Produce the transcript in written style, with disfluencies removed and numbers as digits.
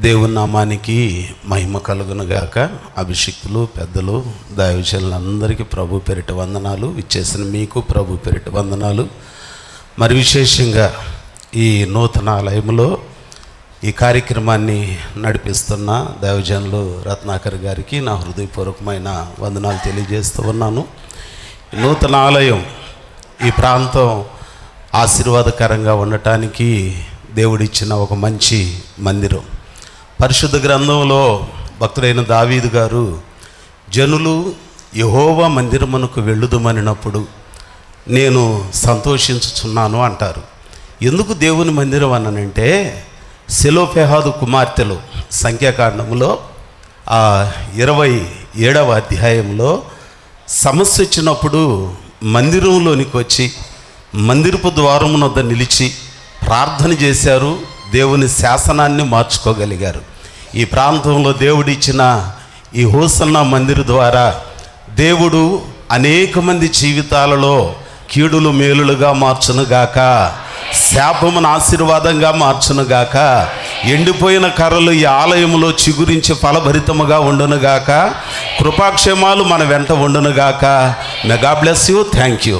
దేవుని నామానికి మహిమ కలుగునుగాక. అభిషిక్తులు, పెద్దలు, దైవజనులందరికీ ప్రభు పేరిట వందనాలు. ఇచ్చేసిన మీకు ప్రభు పేరిట వందనాలు. మరి విశేషంగా ఈ నూతన ఆలయంలో ఈ కార్యక్రమాన్ని నడిపిస్తున్న దైవజనులు రత్నాకర్ గారికి నా హృదయపూర్వకమైన వందనాలు తెలియజేస్తూ ఉన్నాను. నూతన ఆలయం ఈ ప్రాంతం ఆశీర్వాదకరంగా ఉండటానికి దేవుడిచ్చిన ఒక మంచి మందిరం. పరిశుద్ధ గ్రంథంలో భక్తుడైన దావీదు గారు జనులు యెహోవా మందిరమునకు వెళ్ళుదుమనినప్పుడు నేను సంతోషించుచున్నాను అంటారు. ఎందుకు దేవుని మందిరం అనంటే సెలోఫెహాదు కుమార్తెలు సంఖ్యాకాండములో 27వ అధ్యాయంలో సమస్య వచ్చినప్పుడు మందిరంలోనికి వచ్చి మందిరపు ద్వారము వద్ద నిలిచి ప్రార్థన చేశారు. దేవుని శాసనాన్ని మార్చుకోగలిగారు. ఈ ప్రాంతంలో దేవుడిచ్చిన ఈ హోసన్నా మందిర్ ద్వారా దేవుడు అనేక మంది జీవితాలలో కీడులు మేలులుగా మార్చునుగాక, శాపమును ఆశీర్వాదంగా మార్చునుగాక, ఎండిపోయిన కర్రలు ఈ ఆలయంలో చిగురించి ఫలభరితముగా ఉండునుగాక, కృపాక్షేమాలు మన వెంట ఉండునుగాక. May God bless you. Thank you.